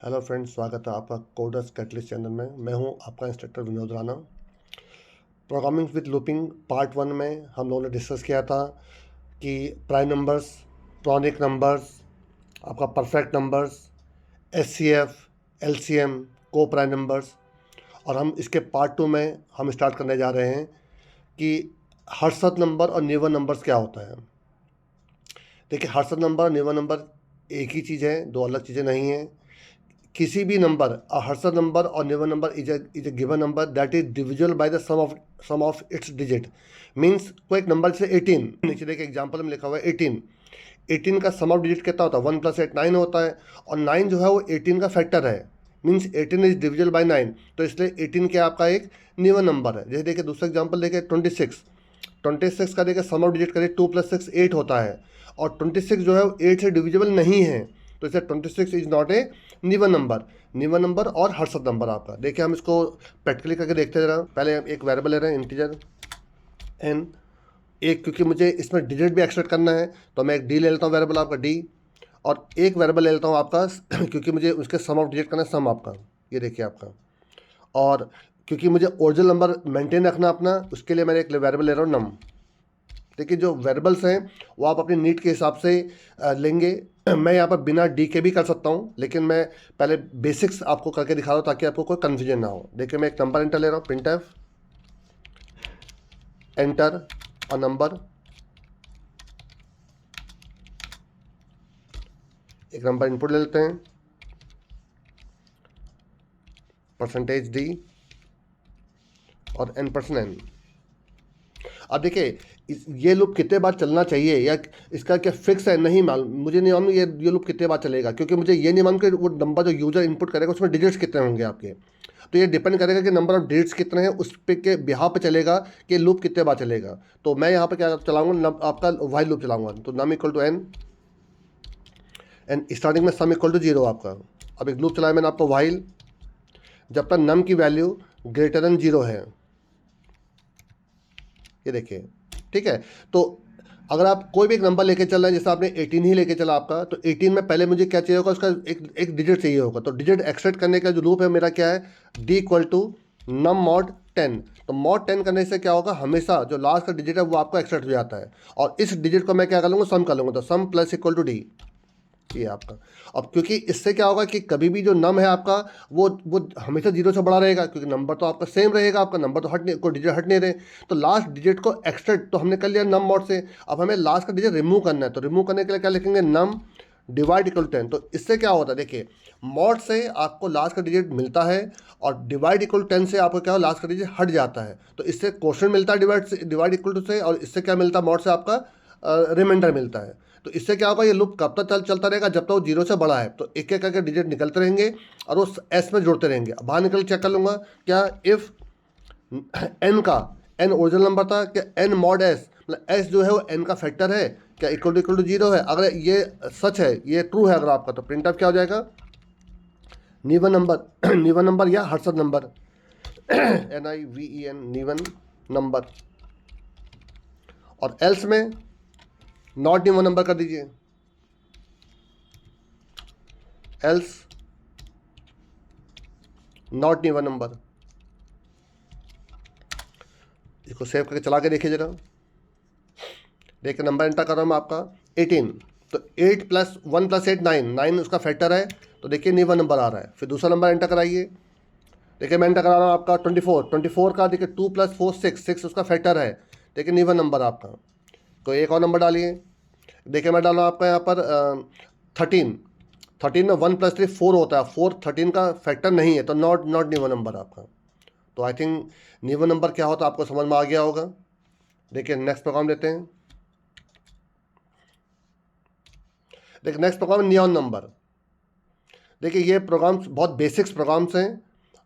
Hello friends, स्वागत है आपका कोडर्स कैटलिस्ट चैनल में। मैं हूं आपका instructor Vinod Rana. Programming with looping part 1 में हम लोगों ने डिस्कस किया था कि प्राइम नंबर्स, प्रोनिक नंबर्स, आपका परफेक्ट नंबर्स, एचसीएफ, एलसीएम, को प्राइम नंबर्स। और हम इसके पार्ट 2 में हम स्टार्ट करने जा रहे हैं कि हर्षद नंबर और निवन नंबर्स क्या होता है। देखिए, हर्षद नंबर और निवन नंबर एक ही चीज़ है, दो अलग चीज़ें नहीं हैं। किसी भी नंबर, हर्षद नंबर और Niven number is a given number that is divisible by the sum of its digit. Means कोई एक नंबर जैसे 18, नीचे देखिए एग्जाम्पल में लिखा हुआ है 18। 18 का सम ऑफ डिजिट कितना होता है? 1 + 8 9 होता है। और 9 जो है वो 18 का फैक्टर है। मीन्स 18 इज डिविजिबल बाय 9, तो इसलिए 18 क्या आपका एक निवन नंबर है। जैसे देखिए दूसरा एग्जाम्पल देखिए 26। 26 का देखिए सम ऑफ डिजिट करिए 2 + 6 8 होता है। और 26 जो है वो 8 से डिविजिबल नहीं है, तो इसलिए 26 is not a Niven number. Niven number और हर्षद नंबर आपका देखिए, हम इसको प्रैक्टिकली करके देखते रहे। पहले हम एक वेरिएबल ले रहे हैं इंटीजर एन एक, क्योंकि मुझे इसमें डिजिट भी एक्सट्रैक्ट करना है तो मैं एक डी ले लेता हूँ, वेरिएबल आपका डी। और एक वेरिएबल ले लेता हूँ आपका क्योंकि मुझे उसके सम ऑफ डिजिट करना है, सम आपका ये देखिए आपका। और क्योंकि मुझे ओरिजिनल नंबर मेंटेन रखना अपना, उसके लिए मैंने एक वेरिएबल ले रहा हूँ नम। देखिए जो वेरिएबल्स हैं वो आप अपनी नीड के हिसाब से लेंगे। मैं यहाँ पर बिना डी के भी कर सकता हूँ, लेकिन मैं पहले बेसिक्स आपको करके दिखा रहा हूँ ताकि आपको कोई कन्फ्यूजन ना हो। देखिए मैं एक नंबर एंटर ले रहा हूँ, प्रिंटफ एंटर और नंबर, एक नंबर इनपुट ले लेते हैं, %d और n%n। अब देखिए ये लूप कितने बार चलना चाहिए या इसका क्या फिक्स है, नहीं मालूम, मुझे नहीं मालूम ये लूप कितने बार चलेगा, क्योंकि मुझे ये नहीं मालूम कि वो नंबर जो यूजर इनपुट करेगा उसमें डिजिट्स कितने होंगे आपके। तो ये डिपेंड करेगा कि नंबर ऑफ डिजिट्स कितने हैं, उस पे के बिहार पे चलेगा कि लूप कितने बार चलेगा। तो मैं यहाँ पे क्या चलाऊंगा, आपका वाइल लूप चलाऊंगा। तो num equal to n, and starting में सम इक्वल टू 0 आपका। अब एक लूप चलाया मैंने आपको वाइल, जब तक नम की वैल्यू ग्रेटर देन 0 है, ये देखिए, ठीक है। तो अगर आप कोई भी एक नंबर लेके चल रहे हैं, जैसे आपने 18 ही लेके चला आपका, तो 18 में पहले मुझे क्या चाहिए होगा, उसका एक डिजिट चाहिए होगा। तो डिजिट एक्सट्रैक्ट करने का जो लूप है मेरा क्या है, d equal to num mod 10। तो मॉड 10 करने से क्या होगा, हमेशा जो लास्ट का डिजिट है वो आपको एक्सट्रैक्ट हो जाता है। और इस डिजिट को मैं क्या कर लूँगा, सम कर लूँगा। तो सम प्लस इक्वल टू डी, ये आपका। अब क्योंकि इससे क्या होगा कि कभी भी जो नम है आपका वो हमेशा 0 से बड़ा रहेगा, क्योंकि नंबर तो आपका सेम रहेगा, आपका नंबर तो हट नहीं, कोई डिजिट हट नहीं रहे। तो लास्ट डिजिट को एक्सट्रैक्ट तो हमने कर लिया नम मॉड से। अब हमें लास्ट का डिजिट रिमूव करना है, तो रिमूव करने के लिए क्या लिखेंगे, नम डिवाइड इक्वल 10। तो इससे क्या होता है, देखिए मॉड से आपको लास्ट का डिजिट मिलता है और डिवाइड इक्वल 10 से आपको क्या हो, लास्ट का डिजिट हट जाता है। तो इससे क्वेश्चन मिलता है डिवाइड इक्वल टू से, और इससे क्या मिलता है, मॉड से आपका रिमाइंडर मिलता है। तो इससे क्या होगा, ये लूप कब तक चलता रहेगा, जब तक वो 0 से बड़ा है। तो एक एक करके डिजिट निकलते रहेंगे और वो एस में जुड़ते रहेंगे। बाहर निकल चेक कर लूँगा क्या, इफ़ एन का, एन ओरिजिनल नंबर था, क्या एन मॉड एस, मतलब एस जो है वो एन का फैक्टर है क्या, इक्वल टू 0 है। अगर ये सच है, ये ट्रू है अगर आपका, तो प्रिंट ऑफ क्या हो जाएगा, निवन नंबर निवन नंबर या हर्षद नंबर NIVEN निवन नंबर। और एल्स में नॉट निवन नंबर कर दीजिए, एल्स नॉट निवन नंबर। इसको सेव करके चला के देखिए जरा। देखिए नंबर एंटर कर रहा हूँ मैं आपका 18। तो 8 + 1 + 8 9, 9 उसका फैक्टर है, तो देखिए निवन नंबर आ रहा है। फिर दूसरा नंबर एंटर कराइए। देखिए मैं एंटर करा रहा हूँ आपका 24। 24 का देखिए 2 + 4 6, 6 उसका फैक्टर है, देखिए निवन नंबर आपका। तो एक और नंबर डालिए। देखिए मैं डाला आपका यहाँ पर 13। 13 में 1 + 3 4 होता है, 4 13 का फैक्टर नहीं है, तो नॉट निवन नंबर आपका। तो आई थिंक निवन नंबर क्या होता है आपको समझ में आ गया होगा। देखिए नेक्स्ट प्रोग्राम लेते हैं। देखिए नेक्स्ट प्रोग्राम नियॉन नंबर। देखिए ये प्रोग्राम्स बहुत बेसिक्स प्रोग्राम्स हैं,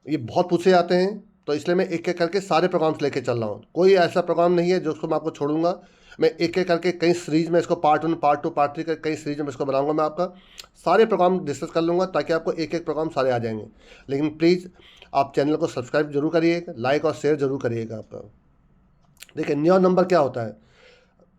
ये बहुत पूछे जाते हैं, तो इसलिए मैं एक एक करके सारे प्रोग्राम्स लेके चल रहा हूँ। कोई ऐसा प्रोग्राम नहीं है जो उसको मैं आपको छोड़ूंगा। मैं एक एक करके कई सीरीज में इसको पार्ट 1 पार्ट 2 पार्ट 3 कर कई सीरीज में इसको बनाऊंगा। मैं आपका सारे प्रोग्राम डिस्कस कर लूँगा ताकि आपको एक एक प्रोग्राम सारे आ जाएंगे। लेकिन प्लीज़ आप चैनल को सब्सक्राइब जरूर करिएगा, लाइक और शेयर जरूर करिएगा आपका। देखिए नियॉन नंबर क्या होता है,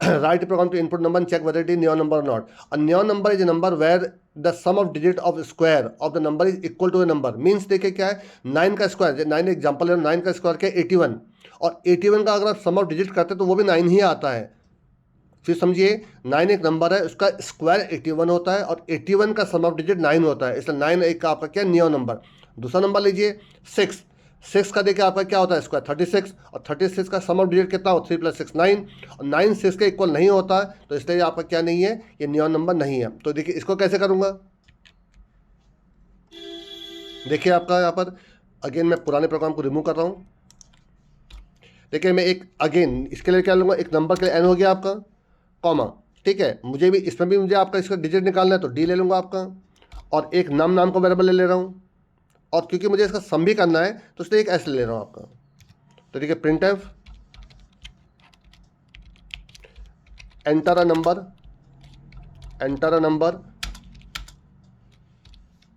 write a program to input number and check whether it is neon number or not. A neon number is a number where the sum of digit of square of the number is equal to a number. Means देखिए क्या है, 9 का square, 9 example है, 9 का square क्या है 81, और 81 का अगर आप सम ऑफ डिजिट करते हैं तो वो भी 9 ही आता है. फिर समझिए 9 एक नंबर है, उसका स्क्वायर 81 होता है और 81 का सम ऑफ डिजिट 9 होता है, इसलिए 9 एक का आपका क्या नियो नंबर. दूसरा नंबर लीजिए 6 का देखिए आपका क्या होता है स्क्वायर 36, और 36 का सम ऑफ डिजिट कितना हो 3 + 6 9, और 9 6 के इक्वल नहीं होता है, तो इसलिए आपका क्या नहीं है, ये नियो नंबर नहीं है. तो देखिए इसको कैसे करूँगा, देखिए आपका यहाँ पर अगेन मैं पुराने प्रोग्राम को रिमूव कर रहा हूँ. देखिए मैं एक अगेन इसके लिए क्या लूँगा, एक नंबर के लिए n हो गया आपका कॉमा, ठीक है. मुझे भी इसमें भी मुझे आपका इसका डिजिट निकालना है तो d ले लूँगा आपका, और एक नाम को वेरिएबल ले रहा हूँ, और क्योंकि मुझे इसका सम भी करना है तो इसलिए एक s ले रहा हूँ आपका. तो देखिए printf एंटर अ नंबर,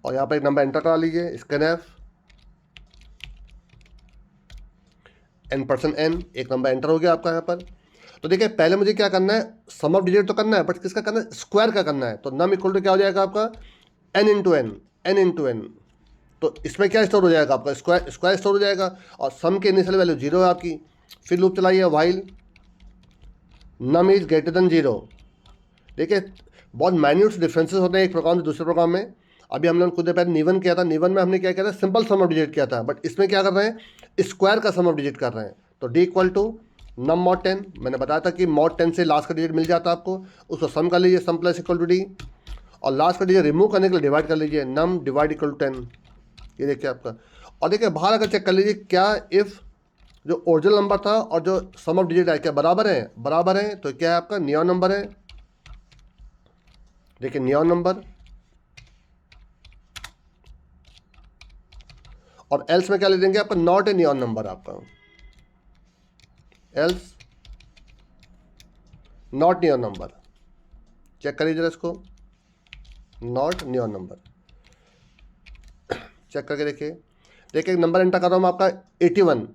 और यहाँ पर एक नंबर एंटर करा लीजिए, स्कैनफ n%n, एक नंबर एंटर हो गया आपका यहाँ पर. तो देखिए पहले मुझे क्या करना है, सम ऑफ डिजिट तो करना है, बट किसका करना है, स्क्वायर का करना है. तो नम इक्वल टू क्या हो जाएगा आपका n इंटू n. तो इसमें क्या स्टोर हो जाएगा आपका, स्क्वायर स्टोर हो जाएगा, और सम की इनिशियल वैल्यू 0 है आपकी. फिर लूप चलाइए while num is greater than 0. देखिए बहुत माइन्यूट डिफरेंसेस होते हैं एक प्रोग्राम से दूसरे प्रोग्राम में. अभी हम लोगों ने कुछ देर पहले निवन किया था, निवन में हमने क्या किया था, सिंपल सम ऑफ डिजिट किया था, बट इसमें क्या कर रहे हैं, स्क्वायर का सम ऑफ डिजिट कर रहे हैं. तो d equal to num mod 10, मैंने बताया था कि मॉड 10 से लास्ट का डिजिट मिल जाता है आपको, उसको सम कर लीजिए, sum plus equal to d, और लास्ट का डिजिट रिमूव करने के लिए डिवाइड कर लीजिए, नम डिवाइड इक्वल टू 10. ये देखिए आपका, और देखिए बाहर अगर चेक कर लीजिए क्या इफ़ जो ओरिजिनल नंबर था और जो सम ऑफ डिजिट है क्या बराबर है, तो क्या है आपका नियॉन नंबर है. देखिए नियॉन नंबर, और एल्स में क्या ले देंगे आपका, नॉट ए नियॉन नंबर आपका, else not neon number. Check करिए जरा इसको, नॉट नियॉन नंबर, चेक करके देखिए. देखिए नंबर एंटर कर रहा हूँ मैं आपका 81,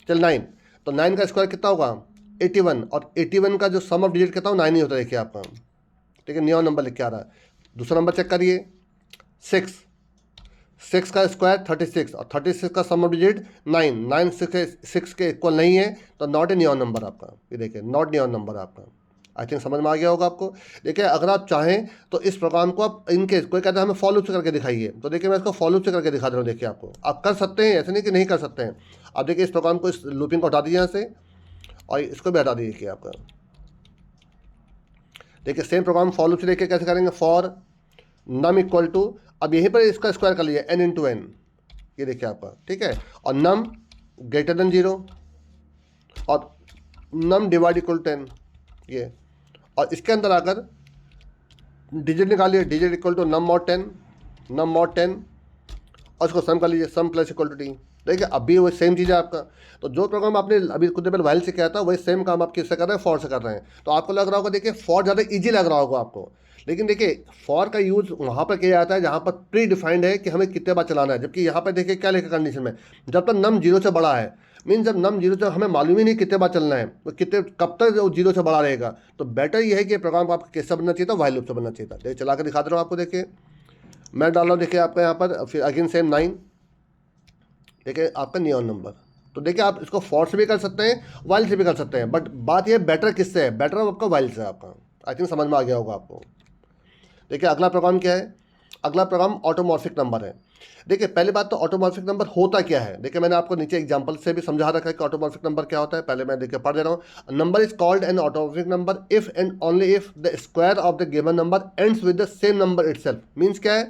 चल 9, तो 9 का स्क्वायर कितना होगा 81, और 81 का जो सम ऑफ डिजिट कितना हो 9 ही होता है. देखिए आपका, ठीक है, नियॉन नंबर लिख के आ रहा है. दूसरा नंबर चेक करिए 6 का स्क्वायर 36, और 36 का सम ऑफ डिजिट 9 6 के इक्वल नहीं है, तो नॉट ए नियॉन नंबर आपका. ये देखिए नॉट नियॉन नंबर आपका. आई थिंक समझ में आ गया होगा आपको. देखिए अगर आप चाहें तो इस प्रोग्राम को आप इनके कोई कहता है हमें फॉलो से करके दिखाइए, तो देखिए मैं इसको फॉलो से करके दिखा दे रहा हूँ. देखिए आपको आप कर सकते हैं, ऐसे नहीं कि नहीं कर सकते हैं. आप देखिए इस प्रोग्राम को, इस लूपिंग को हटा दीजिए यहाँ से, और इसको भी हटा दीजिए आपका. देखिए सेम प्रोग्राम फॉलो से देखिए कैसे करेंगे, फॉर नम इक्वल टू, अब यहीं पर इसका स्क्वायर कर लीजिए n इंटू n, ये देखिए आपका, ठीक है, और नम ग्रेटर देन 0, और नम डिवाइड इक्वल 10 ये, और इसके अंदर आकर डिजिट निकालिए, digit equal to num mod 10, और इसको सम कर लीजिए, sum plus equal to t. देखिए अभी वही सेम चीज़ है आपका. तो जो प्रोग्राम आपने अभी कुछ देर पहले वाइल से किया था वही सेम काम आप किससे कर रहे हैं, फॉर से कर रहे हैं. तो आपको लग रहा होगा, देखिए फॉर ज़्यादा ईजी लग रहा होगा आपको, लेकिन देखिए फॉर का यूज़ वहाँ पर किया जाता है जहाँ पर प्री डिफाइंड है कि हमें कितने बार चलाना है. जबकि यहाँ पर देखिए क्या लिखा कंडीशन में, जब तक नम 0 से बड़ा है, मीन जब नम 0 से हमें मालूम ही नहीं कितने बार चलना है, तो कितने कब तक वो 0 से बड़ा रहेगा. तो बेटर ये है कि प्रोग्राम आपको किससे बनना चाहिए था, वाइल लूप से बनना चाहिए था. देखिए चला कर दिखा दे रहा हूँ आपको. देखिए मैं डाल रहा हूँ, देखिए आपका यहाँ पर फिर अगेन सेम 9, देखिए आपका नियॉन नंबर. तो देखिए आप इसको फॉर से भी कर सकते हैं, वाइल से भी कर सकते हैं, बट बात ये बेटर किससे है, बेटर आपका वाइल से आपका. आई थिंक समझ में आ गया होगा आपको. देखिए अगला प्रोग्राम क्या है, अगला प्रोग्राम ऑटोमॉर्फिक नंबर है. देखिए पहली बात तो ऑटोमॉर्फिक नंबर होता क्या है. देखिए मैंने आपको नीचे एग्जांपल से भी समझा रखा है कि ऑटोमॉर्फिक नंबर क्या होता है. पहले मैं देखिए पढ़ दे रहा हूँ. Number is called an automorphic number if and only if the square of the given number ends with the same number itself. Means क्या है,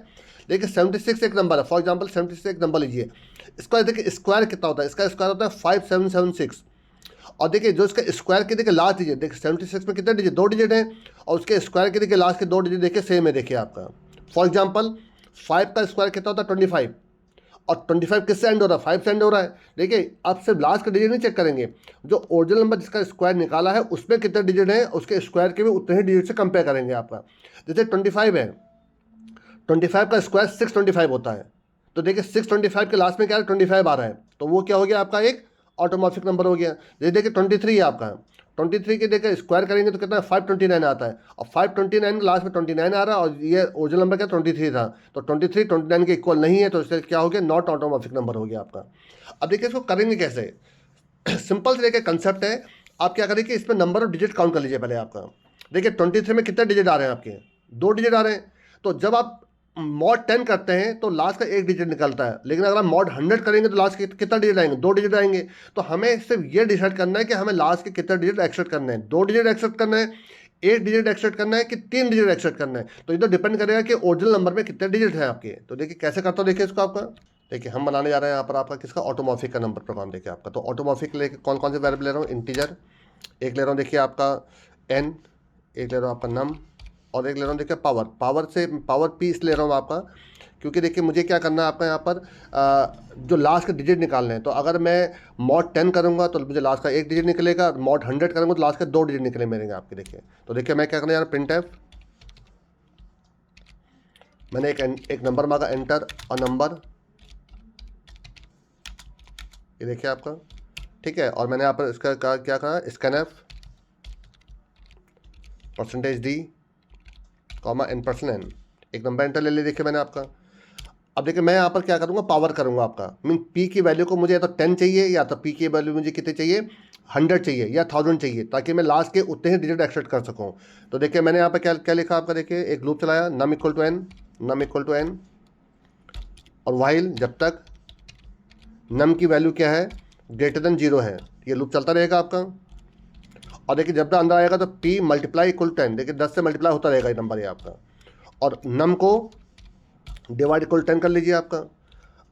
देखिए 76 एक नंबर है, फॉर एग्जाम्पल 76 एक नंबर लीजिए, इसका देखिए स्क्वायर कितना होता है, इसका स्क्वायर होता है 5776, और देखिए जो इसका स्क्वायर के देखिए लास्ट डिजिट, देखिए 76 में कितने डिजिट, 2 डिजिट हैं, और उसके स्क्वायर के देखिए लास्ट के 2 डिजिट देखिए सेम है. देखिए आपका फॉर एग्जांपल 5 का स्क्वायर कितना होता है 25, और 25 किससे एंड हो रहा है, 5 से एंड हो रहा है. देखिए आप सिर्फ लास्ट का डिजिट नहीं चेक करेंगे, जो ओरिजिनल नंबर जिसका स्क्वायर निकाला है उसमें कितने डिजिट हैं, उसके स्क्वायर के भी उतने ही डिजिट से कंपेयर करेंगे आपका. जैसे 25 है, 25 का स्क्वायर 625 होता है, तो देखिए 625 के लास्ट में क्या है 25 आ रहा है, तो वो क्या हो गया आपका एक ऑटोमॉर्फिक नंबर हो गया. जैसे देखिए 23 है आपका, 23 के देखिए स्क्वायर करेंगे तो कितना 529 आता है, और 529 लास्ट में 29 आ रहा है, और ये ओरिजिनल नंबर क्या 23 था, तो 23 29 के इक्वल नहीं है, तो इससे क्या हो गया, नॉट ऑटोमॉर्फिक नंबर हो गया आपका। अब देखिए इसको करेंगे कैसे। सिंपल से देखिए कंसेप्ट है, आप क्या करेंगे, इसमें नंबर और डिजिट काउंट कर लीजिए पहले आपका। देखिए 23 में कितने डिजिट आ रहे हैं आपके, 2 डिजिट आ रहे हैं, तो जब आप मॉड 10 करते हैं तो लास्ट का 1 डिजिट निकलता है, लेकिन अगर आप मॉड 100 करेंगे तो लास्ट के कितना डिजिट आएंगे, 2 डिजिट आएंगे। तो हमें सिर्फ ये डिसाइड करना है कि हमें लास्ट के कितने डिजिट एक्सेप्ट करने हैं, 2 डिजिट एक्सेप्ट करना है, 1 डिजिट एक्सेप्ट करना है कि 3 डिजिट एक्सेप्ट करना है। तो ये तो डिपेंड करेगा कि ओरिजिनल नंबर में कितने डिजिट हैं आपके। तो देखिए कैसे करता हूँ, देखिए इसको आपका, देखिए हम बनाने जा रहे हैं यहाँ पर आपका किसका, ऑटोमॉर्फिक का नंबर प्रोग्राम। देखिए आपका तो ऑटोमॉर्फिक लेके कौन कौन से वेरिएबल ले रहा हूँ, इंटीजर एक ले रहा हूँ, देखिए आपका n, एक ले रहा हूँ आपका num, और एक ले रहा हूँ देखिए पावर, पावर से पावर p इस ले रहा हूँ आपका, क्योंकि देखिए मुझे क्या करना है आपका यहाँ पर जो लास्ट के डिजिट निकालने हैं। तो अगर मैं मॉड 10 करूँगा तो मुझे लास्ट का 1 डिजिट निकलेगा, मॉड 100 करूँगा तो लास्ट के 2 डिजिट निकले मेरे आपके। देखिए तो देखिए मैं क्या करना यार, प्रिंट एफ, मैंने एक नंबर मांगा, एंटर और नंबर, ये देखिए आपका, ठीक है। और मैंने यहाँ पर इसका क्या कहा, scan F %d comma n%n, एक नंबर एंटर ले लिया, देखिए मैंने आपका। अब देखिए मैं यहाँ पर क्या करूँगा, पावर करूँगा आपका, मीन p की वैल्यू को मुझे या तो 10 चाहिए, या तो p की वैल्यू मुझे कितनी चाहिए, 100 चाहिए या 1000 चाहिए, ताकि मैं लास्ट के उतने ही डिजिट एक्सट्रैक्ट कर सकूँ। तो देखिए मैंने यहाँ पर क्या क्या लिखा आपका, देखिए एक लूप चलाया, num इक्वल टू n, और वाइल जब तक num की वैल्यू क्या है, ग्रेटर देन 0 है, ये लूप चलता रहेगा आपका। और देखिए जब तक अंदर आएगा तो p मल्टीप्लाई इक्वल टू 10, देखिए 10 से मल्टीप्लाई होता रहेगा ये नंबर ये आपका, और num को डिवाइड इक्वल 10 कर लीजिए आपका।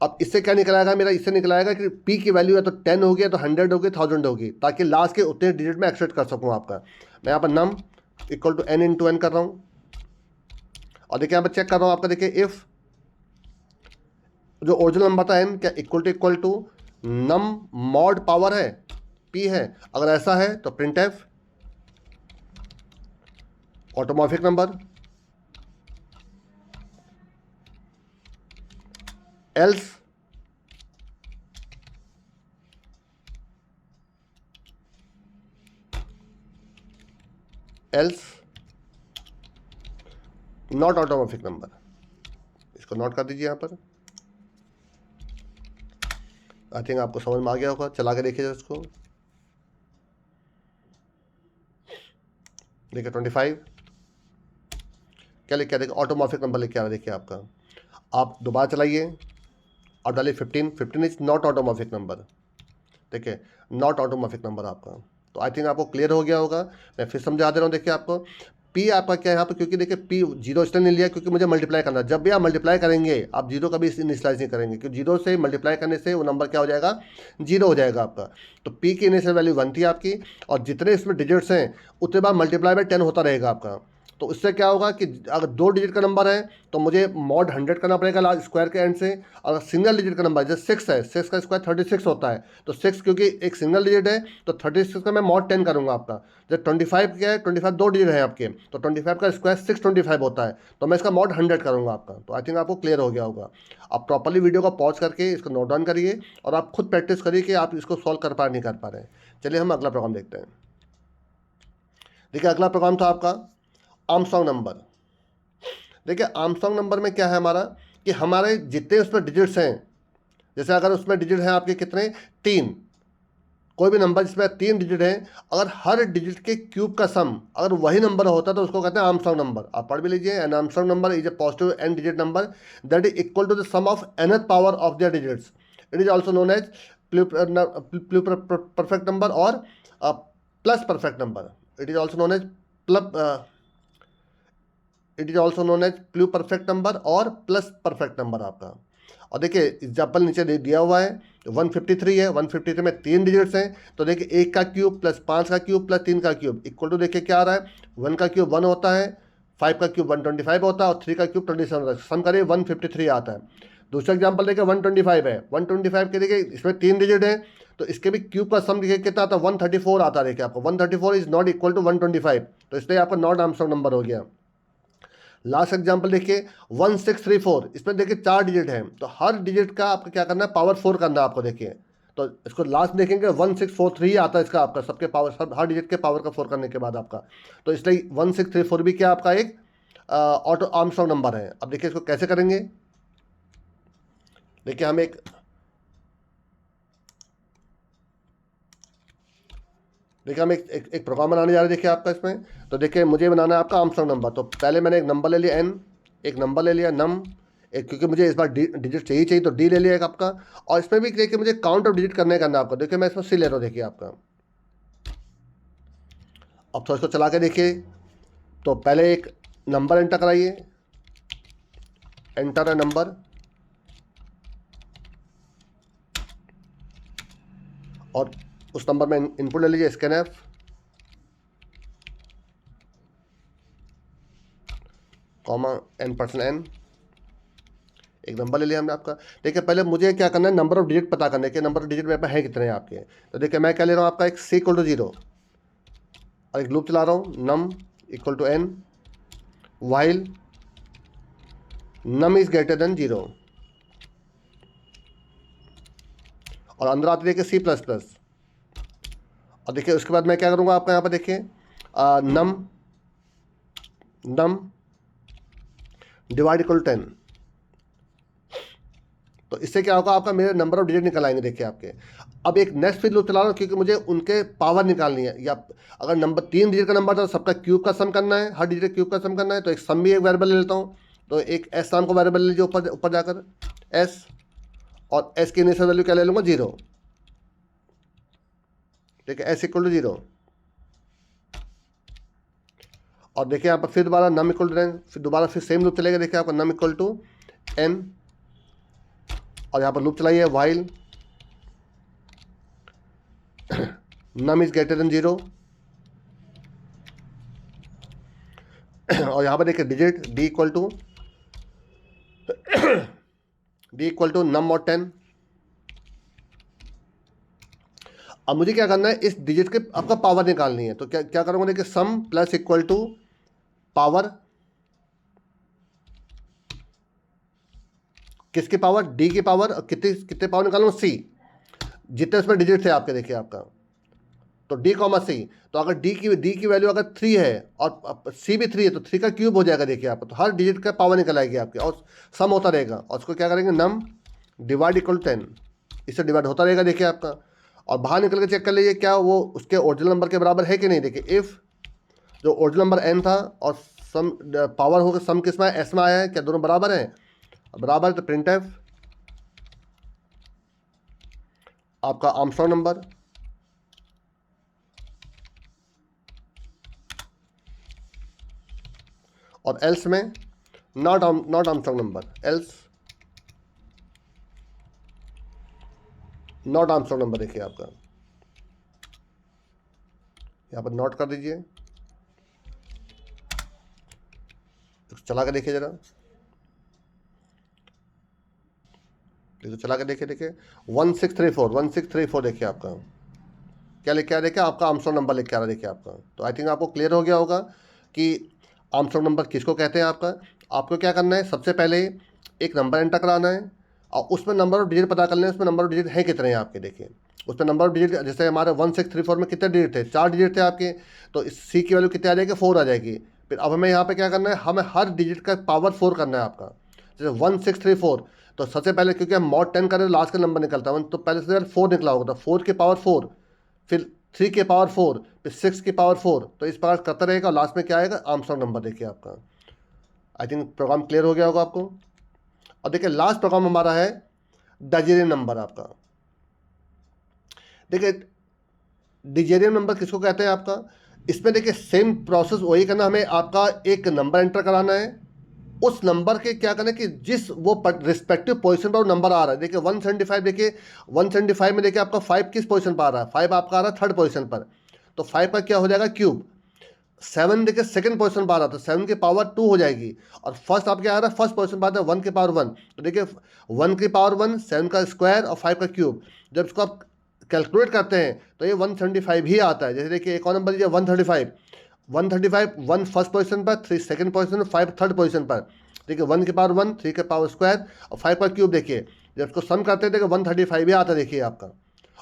अब इससे क्या निकल आएगा मेरा, इससे निकल आएगा कि p की वैल्यू या तो 10 होगी या तो 100 होगी, 1000 होगी, ताकि लास्ट के उतने डिजिट में एक्सेप्ट कर सकूँ आपका। मैं यहाँ पर num equal to n into n कर रहा हूँ, और देखिए यहाँ पर चेक कर रहा हूँ आपका, देखिए इफ़ जो ओरिजिनल नंबर था n क्या equal to num mod power है p है, अगर ऐसा है तो print f automorphic number, else not automorphic number, इसको नोट कर दीजिए यहाँ पर। आई थिंक आपको समझ में आ गया होगा, चला के देखिए इसको, देखिए 25 क्या लिख के देखिए ऑटोमॉर्फिक नंबर लिख के आ रहा है, देखिए आपका। आप दोबारा चलाइए और डालिए 15 इज नॉट ऑटोमॉर्फिक नंबर, देखिए नॉट ऑटोमॉर्फिक नंबर आपका। तो आई थिंक आपको क्लियर हो गया होगा, मैं फिर समझा दे रहा हूँ। देखिए आपको p आपका क्या है यहाँ पर, क्योंकि देखिए p 0 इसलिए नहीं लिया क्योंकि मुझे मल्टीप्लाई करना है। जब भी आप मल्टीप्लाई करेंगे आप 0 कभी इनिशियलाइज नहीं करेंगे, क्योंकि 0 से मल्टीप्लाई करने से वो नंबर क्या हो जाएगा, 0 हो जाएगा आपका। तो p की इनिशियल वैल्यू 1 थी आपकी, और जितने इसमें डिजिट्स हैं उतने बार मल्टीप्लाई बाय 10 होता रहेगा आपका। तो उससे क्या होगा कि अगर 2 डिजिट का नंबर है तो मुझे मॉड 100 करना पड़ेगा लास्ट स्क्वायर के एंड से। अगर सिंगल डिजिट का नंबर जैसे 6 है, 6 का स्क्वायर 36 होता है, तो 6 क्योंकि एक सिंगल डिजिट है तो 36 का मैं मॉड 10 करूँगा आपका। जब 25 क्या है, 25 2 डिजिट है आपके, तो 25 का स्क्वायर 625 होता है, तो मैं इसका मॉड 100 करूँगा आपका। तो आई थिंक आपको क्लियर हो गया होगा। आप प्रॉपरली वीडियो को पॉज करके इसको नोट डाउन करिए और आप खुद प्रैक्टिस करिए कि आप इसको सॉल्व कर पा नहीं कर पा रहे हैं। चलिए हम अगला प्रोग्राम देखते हैं। देखिए अगला प्रोग्राम था आपका आर्मस्ट्रांग नंबर। देखिए आर्मस्ट्रांग नंबर में क्या है हमारा, कि हमारे जितने उसमें डिजिट्स हैं, जैसे अगर उसमें डिजिट हैं आपके कितने, 3, कोई भी नंबर जिसमें 3 डिजिट हैं, अगर हर डिजिट के क्यूब का सम अगर वही नंबर होता तो उसको कहते हैं आर्मस्ट्रांग नंबर। आप पढ़ भी लीजिए, an Armstrong number is a positive n digit number that is equal to the sum of nth power of their digits. It is also known as perfect number और plus perfect number. It is also known as pluperfect number और plus perfect number आपका। और देखिए example नीचे दिया हुआ है, 153 है, 153 में 3 डिजिट्स हैं, तो देखिए 1 का क्यूब प्लस 5 का क्यूब प्लस 3 का क्यूब इक्वल टू देखिए क्या आ रहा है, 1 का क्यूब 1 होता है, 5 का क्यूब 125 होता है, और 3 का क्यूब 27 होता है, सम करिए 153 आता है। दूसरा एग्जाम्पल देखिए 125 है, 125 के देखिए इसमें 3 डिजिट है, तो इसके भी क्यूब का सम देखिए कितना आता है, 134 आता है। देखिए आपको 134 इज नॉट इक्वल टू 125, तो इसलिए आपका नॉट आर्मस्ट्रांग नंबर हो गया। लास्ट एग्जाम्पल देखिए 1634, इसमें देखिए 4 डिजिट हैं, तो हर डिजिट का आपको क्या करना है, पावर 4 करना है आपको। देखिए तो इसको लास्ट देखेंगे 1643 आता है इसका आपका, सबके पावर, सब हर डिजिट के पावर का 4 करने के बाद आपका। तो इसलिए 1634 भी क्या आपका एक ऑटो आर्मस्ट्रांग नंबर है। अब देखिए इसको कैसे करेंगे। देखिए हम एक प्रोग्राम बनाने जा रहे हैं। देखिए आपका इसमें, तो देखिए मुझे बनाना है आपका आर्मस्ट्रांग नंबर। तो पहले मैंने एक नंबर ले लिया n, एक नंबर ले लिया नम, एक, क्योंकि मुझे इस बार डिजिट चाहिए तो डी ले लिया एक आपका। और इसमें भी देखिए मुझे काउंट ऑफ डिजिट करना है आपको। देखिए मैं इसमें सी ले रहा हूँ। देखिए आपका अब तो इसको चला के देखिए, तो पहले एक नंबर एंटर कराइए, एंटर है नंबर, और उस नंबर में इनपुट ले लीजिए स्कैनफ, कॉमा n%n, एक नंबर ले लिया हमने आपका। देखिए पहले मुझे क्या करना है, नंबर ऑफ डिजिट पता करने के, नंबर ऑफ डिजिट मेरे पास है कितने हैं आपके। तो देखिए मैं क्या ले रहा हूँ आपका, एक c = 0 और एक लूप चला रहा हूँ num = n while num is greater than 0, और अंदर आते देखिए C++। और देखिए उसके बाद मैं क्या करूँगा आपका यहाँ पर देखिए num divide = 10। तो इससे क्या होगा आपका, मेरे नंबर ऑफ डिजिट निकल आएंगे। देखिए आपके अब एक नेक्स्ट फिर लूप चला रहा हूँ, क्योंकि मुझे उनके पावर निकालनी है। या अगर नंबर 3 डिजिट का नंबर था तो सबका क्यूब का सम करना है, हर डिजिट क्यूब का सम करना है। तो एक सम भी एक वेरिएबल ले लेता हूँ। तो एक एस नाम को वेरिएबल ले लीजिए ऊपर जाकर एस, और एस की इनिशियल वैल्यू क्या ले लूँगा 0। ठीक है, एस = 0। और देखिए यहाँ पर फिर दोबारा num = 10, फिर दोबारा फिर सेम लूप चलेगा। देखिए आपका num = n, और यहाँ पर लूप चलाइए while num is greater than 0, और यहाँ पर देखिए डिजिट d = num और 10। अब मुझे क्या करना है, इस डिजिट के आपका पावर निकालनी है। तो क्या करूँगा, देखिए सम प्लस इक्वल टू पावर, किसकी पावर, डी की पावर, और कितने पावर निकालूँ, सी, जितने उसमें डिजिट थे आपके। देखिए आपका तो डी सी, तो अगर डी की वैल्यू अगर 3 है और सी भी 3 है तो 3 का क्यूब हो जाएगा। देखिए आपको तो हर डिजिट का पावर निकल आएगी आपके, और सम होता रहेगा। और उसको क्या करेंगे, नम डिवाइड = 10, इससे डिवाइड होता रहेगा। देखिए आपका, और बाहर निकल के चेक कर लीजिए क्या वो उसके ओरिजिनल नंबर के बराबर है कि नहीं। देखिए इफ़ जो ओरिजिनल नंबर n था और सम पावर होकर सम किस में एस में आया है, क्या दोनों बराबर हैं, बराबर। तो printf आपका आर्मस्ट्रांग नंबर, और एल्स में not Armstrong number, else not Armstrong number. देखिए आपका यहाँ पर नोट कर दीजिए, चला के देखिए जरा, तो चला के देखिए 1634 देखिए आपका क्या लेके आ रहा है, देखिए आपका आर्मस्ट्रांग नंबर लेके आ रहा है। देखिए आपका, तो आई थिंक आपको क्लियर हो गया होगा कि आर्मस्ट्रांग नंबर किसको कहते हैं। आपको क्या करना है, सबसे पहले एक नंबर एंटर कराना है और उसमें नंबर ऑफ डिजिट पता करना है, उसमें नंबर ऑफ डिजिट है कितने हैं आपके। देखिए उसमें नंबर ऑफ डिजिट, जैसे हमारे 1634 में कितने डिजिट थे, 4 डिजिट थे आपके, तो इस सी की वैल्यू कितने आ जाएगी, 4 आ जाएगी। फिर अब हमें यहाँ पे क्या करना है, हमें हर डिजिट का पावर 4 करना है आपका। जैसे 1634, तो सबसे पहले क्योंकि हम mod 10 करें तो लास्ट का नंबर निकलता है, तो पहले से 4 निकला होगा, तो 4 की पावर 4, फिर 3 की पावर 4, फिर 6 की पावर 4, तो इस प्रकार करता रहेगा और लास्ट में क्या आएगा, आर्मस्ट्रांग नंबर। देखिए आपका आई थिंक प्रोग्राम क्लियर हो गया होगा आपको। और देखिए लास्ट प्रोग्राम हमारा है डिजिरियम नंबर आपका। देखिए डिजिरियम नंबर किसको कहते हैं आपका, इसमें देखिए सेम प्रोसेस वही करना, हमें आपका एक नंबर एंटर कराना है, उस नंबर के क्या करना है कि जिस वो रिस्पेक्टिव पोजीशन पर वो नंबर आ रहा है। देखिए 175, देखिए 175 में देखिए आपका 5 किस पोजीशन पर आ रहा है, 5 आपका आ रहा है 3rd पोजीशन पर, तो 5 का क्या हो जाएगा क्यूब। 7 देखिए 2nd पोजीशन पर आ रहा है, तो 7 की पावर 2 हो जाएगी, और फर्स्ट आप क्या आ रहा है, 1st पोजीशन पर आता है 1 की पावर 1, तो देखिए 1 की पावर 1, 7 का स्क्वायर और 5 का क्यूब, जब इसको आप कैलकुलेट करते हैं तो ये 175 ही आता है। जैसे देखिए एक और नंबर लीजिए 135, 1 फर्स्ट पोजीशन पर, 3 सेकंड पोजीशन पर, 5 थर्ड पोजीशन पर। देखिए 1 की पावर 1, 3 के पावर स्क्वायर और 5 का क्यूब। देखिए जब इसको सम करते हैं देखिए 135 ही आता है। देखिए आपका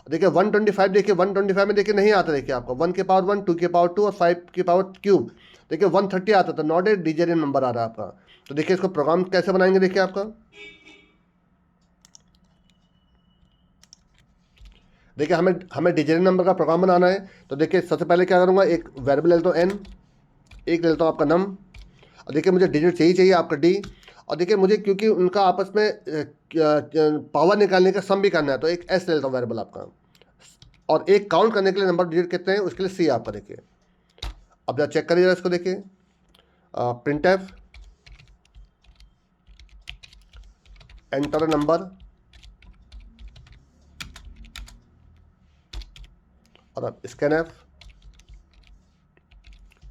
देखिए 125, देखिए 125 में देखिए नहीं आता, देखिए आपका 1 के पावर 1, 2 के पावर 2 और 5 की पावर क्यूब, देखिए 130 आता था, नॉट ए डिजिटल नंबर आ रहा है आपका। तो देखिए इसको प्रोग्राम कैसे बनाएंगे, देखिए आपका देखिए हमें डिजिटल नंबर का प्रोग्राम बनाना है। तो देखिए सबसे पहले क्या करूँगा, एक वेरिएबल ले लेता हूँ n, एक ले लेता हूँ आपका नम, और देखिए मुझे डिजिट चाहिए आपका डी, और देखिए मुझे क्योंकि उनका आपस में पावर निकालने का सम भी करना है, तो एक एस ले लेता हूँ वेरिएबल आपका, और एक काउंट करने के लिए नंबर डिजिट कितने हैं उसके लिए सी आपका। देखिए अब जरा चेक करिएगा इसको, देखिए प्रिंट एफ एंटर नंबर, और अब scan F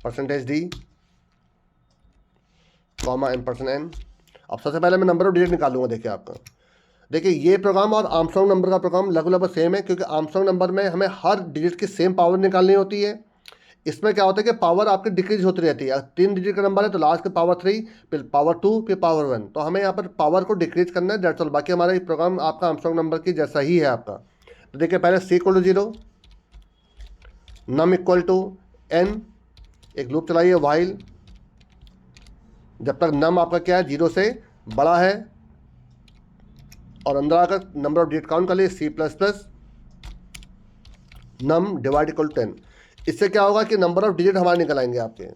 %d comma $n। अब सबसे पहले मैं नंबर ऑफ डिजिट निकालूंगा। देखिए आपका, देखिए ये प्रोग्राम और आर्मस्ट्रांग नंबर का प्रोग्राम लगभग सेम है, क्योंकि आर्मस्ट्रांग नंबर में हमें हर डिजिट की सेम पावर निकालनी होती है। इसमें क्या होता है कि पावर आपकी डिक्रीज होती रहती है। 3 डिजिट का नंबर है तो लास्ट के पावर 3, फिर पावर 2, फिर पावर 1, तो हमें यहाँ पर पावर को डिक्रीज करना है, दैट्स ऑल। बाकी हमारा ये प्रोग्राम आपका आर्मस्ट्रांग नंबर की जैसा ही है आपका। तो देखिए पहले c = 0, num = n, एक लूप चलाइए वाइल, जब तक नम आपका क्या है 0 से बड़ा है, और अंदर आकर नंबर ऑफ डिजिट काउंट कर लिए C++ नम डिवाइड = 10। इससे क्या होगा कि नंबर ऑफ डिजिट हमारे निकल आएंगे आपके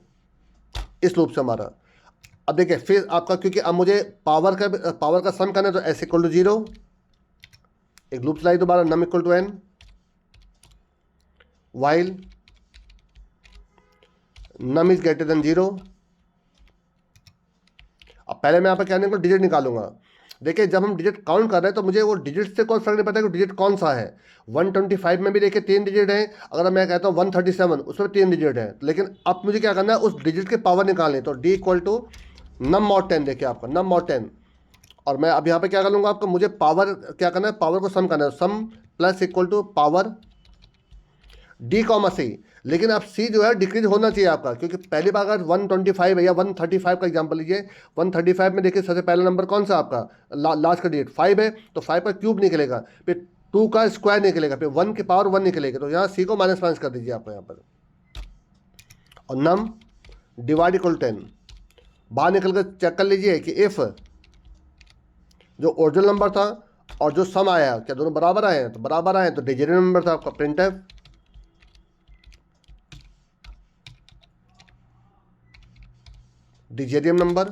इस लूप से हमारा। अब देखिए फिर आपका, क्योंकि अब मुझे पावर का सम करना है, तो s = 0, एक लूप चलाई दोबारा, num = n, while num is greater than 0। अब पहले मैं यहाँ पर क्या डिजिट निकालूंगा। देखिए जब हम डिजिट काउंट कर रहे हैं तो मुझे वो डिजिट से कोई फर्क नहीं पड़ता कि डिजिट कौन सा है। 125 में भी देखिए 3 डिजिट हैं, अगर मैं कहता हूँ 137 उसमें 3 डिजिट है, लेकिन अब मुझे क्या करना है उस डिजिट के पावर निकालने। तो d = num mod 10, देखिए आपका num mod 10, और मैं अब यहाँ पे क्या कर लूँगा, आपको मुझे पावर क्या करना है, पावर को सम करना है, सम प्लस = पावर d, c, लेकिन अब c जो है डिक्रीज होना चाहिए आपका, क्योंकि पहली बार अगर 125 है या 135 का एग्जांपल लीजिए, 135 में देखिए सबसे पहला नंबर कौन सा आपका लास्ट का डिजिट 5 है, तो 5 का क्यूब निकलेगा, फिर 2 का स्क्वायर निकलेगा, फिर 1 की पावर 1 निकलेगा, तो यहाँ c को माइनस कर दीजिए आपको यहाँ पर, और नम डिवाइड = 10 बाहर निकल कर चेक कर लीजिए कि इफ़ जो ओरिजिनल नंबर था और जो सम आया क्या दोनों बराबर आए हैं, तो बराबर आए हैं, तो डिजिटल नंबर था आपका, प्रिंट एफ डिजिटल नंबर,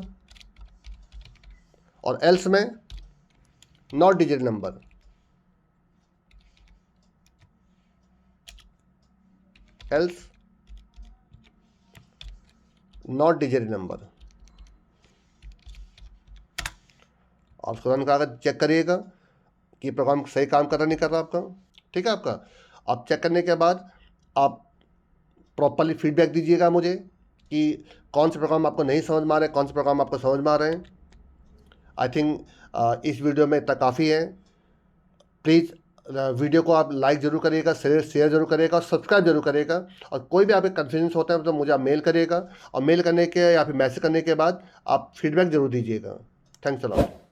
और एल्स में not digital number, else not digital number. आप उसको रन कर चेक करिएगा कि प्रोग्राम सही काम कर रहा नहीं कर रहा आपका, ठीक है आपका। आप चेक करने के बाद आप प्रॉपरली फीडबैक दीजिएगा मुझे कि कौन से प्रोग्राम आपको नहीं समझ में आ रहे हैं, कौन से प्रोग्राम आपको समझ में आ रहे हैं। आई थिंक इस वीडियो में इतना काफ़ी है। प्लीज़ वीडियो को आप लाइक ज़रूर करिएगा, शेयर ज़रूर करिएगा, और सब्सक्राइब जरूर करिएगा। और कोई भी आपके कन्फ्यूजन होता है तो मुझे आप मेल करिएगा, और मेल करने के या फिर मैसेज करने के बाद आप फीडबैक ज़रूर दीजिएगा। Thanks a lot.